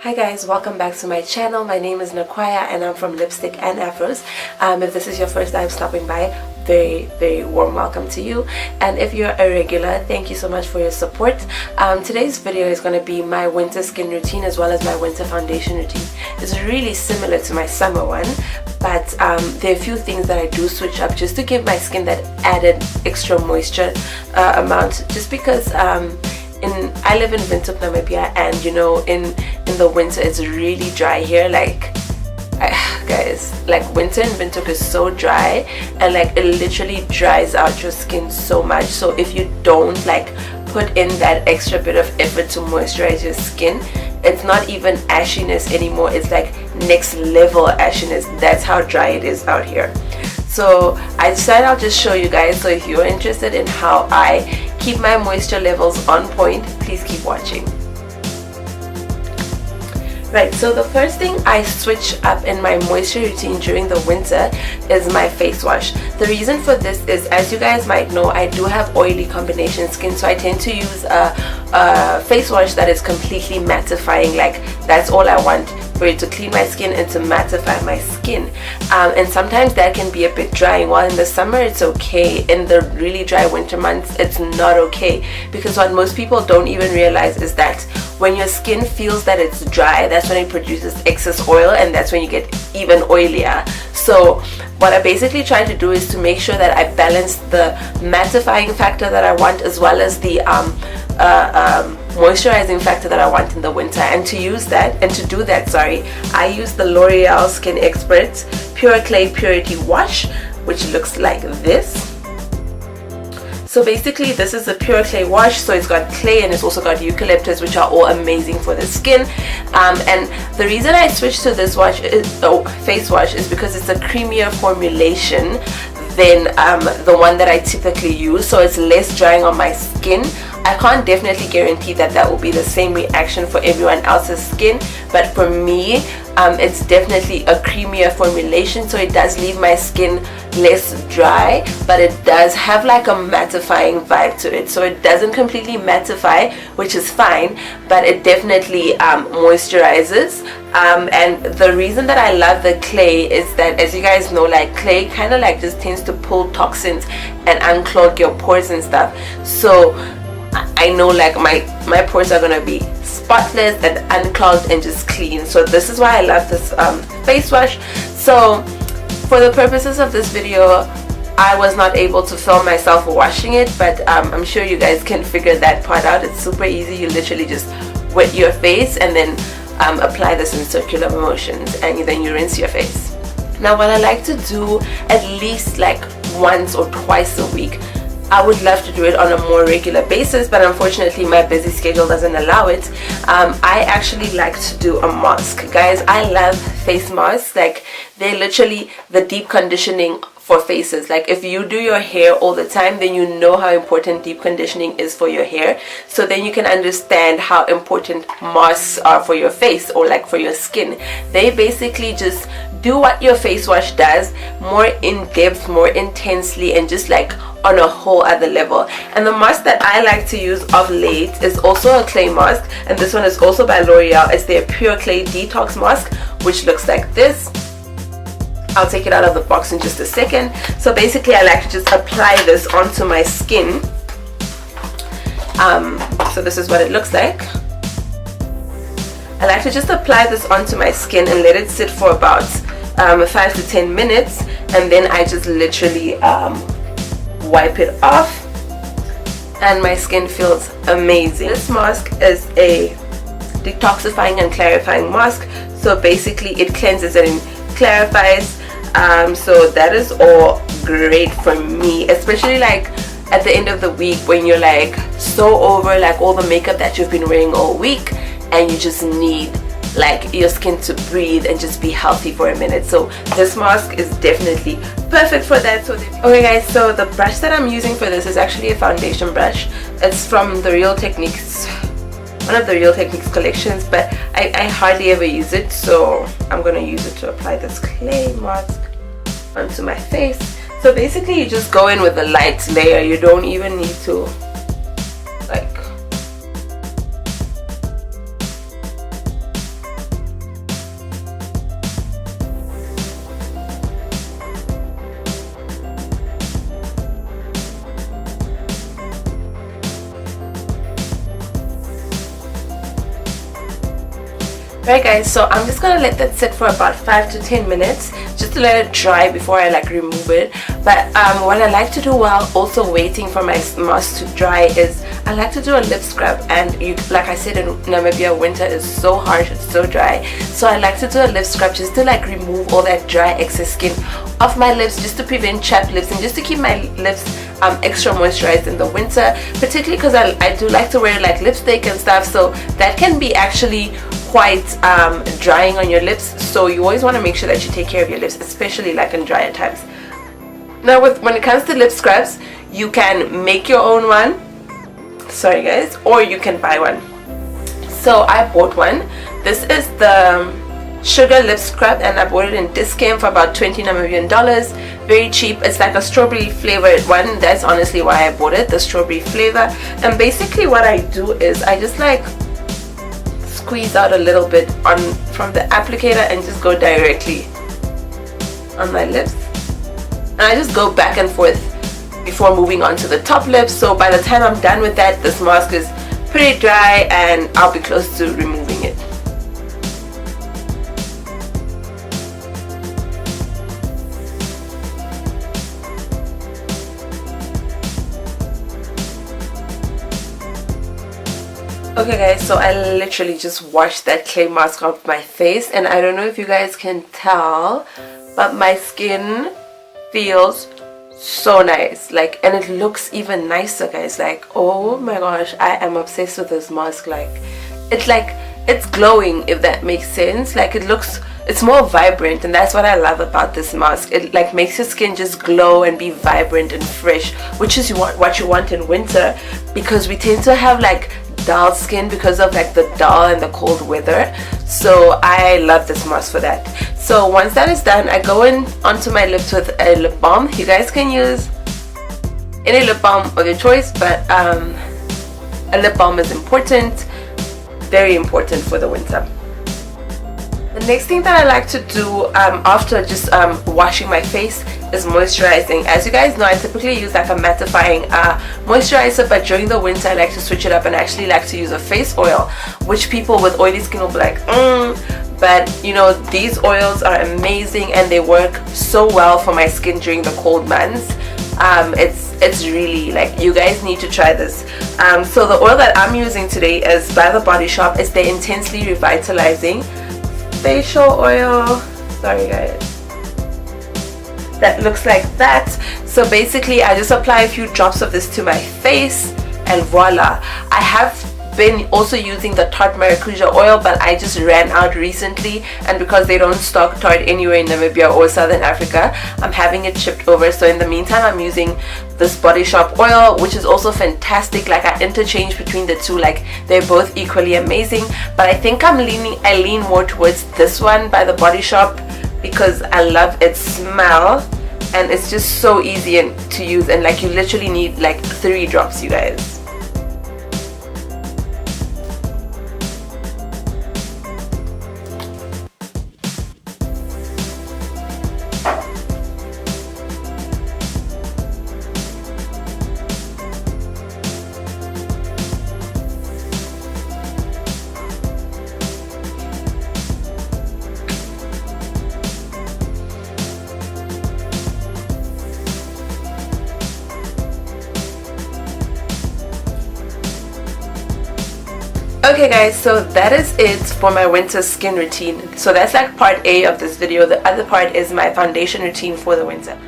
Hi guys, welcome back to my channel. My name is Nakwaya and I'm from Lipstick and Afros. If this is your first time stopping by, very warm welcome to you, and if you're a regular, thank you so much for your support. Today's video is going to be my winter skin routine as well as my winter foundation routine. It's really similar to my summer one, but there are a few things that I do switch up just to give my skin that added extra moisture amount, just because I live in Windhoek, Namibia, and you know, in the winter it's really dry here. Guys, winter in Windhoek is so dry, and it literally dries out your skin so much. So if you don't put in that extra bit of effort to moisturize your skin, it's not even ashiness anymore, it's next level ashiness. That's how dry it is out here. So I decided I'll just show you guys. So if you're interested in how I keep my moisture levels on point, please keep watching. Right, so the first thing I switch up in my moisture routine during the winter is my face wash. The reason for this is, as you guys might know, I do have oily combination skin, so I tend to use a face wash that is completely mattifying. That's all I want, for it to clean my skin and to mattify my skin. And sometimes that can be a bit drying. While in the summer it's okay, in the really dry winter months it's not okay, because what most people don't even realize is that when your skin feels that it's dry, that's when it produces excess oil, and that's when you get even oilier. So what I basically try to do is to make sure that I balance the mattifying factor that I want as well as the moisturizing factor that I want in the winter. And to do that, I use the L'Oreal Skin Expert Pure Clay Purity Wash, which looks like this. So basically this is a pure clay wash, so it's got clay and it's also got eucalyptus, which are all amazing for the skin. And the reason I switched to this face wash is because it's a creamier formulation than the one that I typically use, so it's less drying on my skin. I can't definitely guarantee that will be the same reaction for everyone else's skin, but for me it's definitely a creamier formulation, so it does leave my skin less dry, but it does have a mattifying vibe to it. So it doesn't completely mattify, which is fine, but it definitely moisturizes. And the reason that I love the clay is that, as you guys know, clay kind of just tends to pull toxins and unclog your pores and stuff. So I know my pores are gonna be spotless and unclogged and just clean. So this is why I love this face wash. So for the purposes of this video, I was not able to film myself washing it, but I'm sure you guys can figure that part out. It's super easy. You literally just wet your face and then apply this in circular motions, and then you rinse your face. Now what I like to do at least once or twice a week, I would love to do it on a more regular basis, but unfortunately my busy schedule doesn't allow it. I actually like to do a mask. Guys, I love face masks. They're literally the deep conditioning for faces. If you do your hair all the time, then you know how important deep conditioning is for your hair. So then you can understand how important masks are for your face, or for your skin. They basically just do what your face wash does, more in depth, more intensely, and just on a whole other level. And the mask that I like to use of late is also a clay mask, and this one is also by L'Oreal. It's their Pure Clay Detox Mask, which looks like this. I'll take it out of the box in just a second. So basically I like to just apply this onto my skin. So this is what it looks like. I like to just apply this onto my skin and let it sit for about 5 to 10 minutes, and then I just literally wipe it off, and my skin feels amazing. This mask is a detoxifying and clarifying mask, so basically it cleanses and clarifies. So that is all great for me, especially at the end of the week when you're so over all the makeup that you've been wearing all week, and you just need your skin to breathe and just be healthy for a minute. So this mask is definitely perfect for that. Okay guys, so the brush that I'm using for this is actually a foundation brush. It's from the Real Techniques, one of the Real Techniques collections, but I hardly ever use it, so I'm gonna use it to apply this clay mask onto my face. So basically you just go in with a light layer. You don't even need to Right guys, so I'm just gonna let that sit for about 5 to 10 minutes just to let it dry before I like remove it. But what I like to do while also waiting for my mask to dry is I like to do a lip scrub. And you, like I said, in Namibia winter is so harsh, it's so dry, so I like to do a lip scrub just to like remove all that dry excess skin off my lips, just to prevent chapped lips and just to keep my lips extra moisturized in the winter, particularly because I do like to wear like lipstick and stuff, so that can be actually quite drying on your lips. So you always want to make sure that you take care of your lips, especially like in drier times. Now when it comes to lip scrubs, you can make your own one, sorry guys, or you can buy one. So I bought one. This is the sugar lip scrub and I bought it in Discount for about 20 Namibian dollars. Very cheap. It's like a strawberry flavored one. That's honestly why I bought it, the strawberry flavor. And basically what I do is I just like squeeze out a little bit on from the applicator and just go directly on my lips, and I just go back and forth before moving on to the top lips. So by the time I'm done with that, this mask is pretty dry and I'll be close to removing it. Okay guys, so I literally just washed that clay mask off my face, and I don't know if you guys can tell, but my skin feels so nice, like, and it looks even nicer guys. Like, oh my gosh, I am obsessed with this mask. Like it's glowing, if that makes sense. Like it's more vibrant, and that's what I love about this mask. It like makes your skin just glow and be vibrant and fresh, which is what you want in winter, because we tend to have like dull skin because of like the dull and the cold weather. So I love this mask for that. So once that is done, I go in onto my lips with a lip balm. You guys can use any lip balm of your choice, but a lip balm is important, very important for the winter. The next thing that I like to do after just washing my face is moisturizing. As you guys know, I typically use like a mattifying moisturizer, but during the winter I like to switch it up and actually like to use a face oil, which people with oily skin will be like, but you know, these oils are amazing and they work so well for my skin during the cold months. It's really, like, you guys need to try this. So the oil that I'm using today is by the Body Shop. It's the Intensely Revitalizing facial oil. Sorry guys, that looks like that. So basically I just apply a few drops of this to my face and voila. I have been also using the Tarte Maracuja oil, but I just ran out recently, and because they don't stock Tarte anywhere in Namibia or Southern Africa, I'm having it shipped over. So in the meantime I'm using this Body Shop oil, which is also fantastic. Like, I interchange between the two, like they're both equally amazing, but I think I lean more towards this one by the Body Shop because I love its smell and it's just so easy to use, and like you literally need like 3 drops, you guys. Okay guys, so that is it for my winter skin routine. So that's like part A of this video. The other part is my foundation routine for the winter.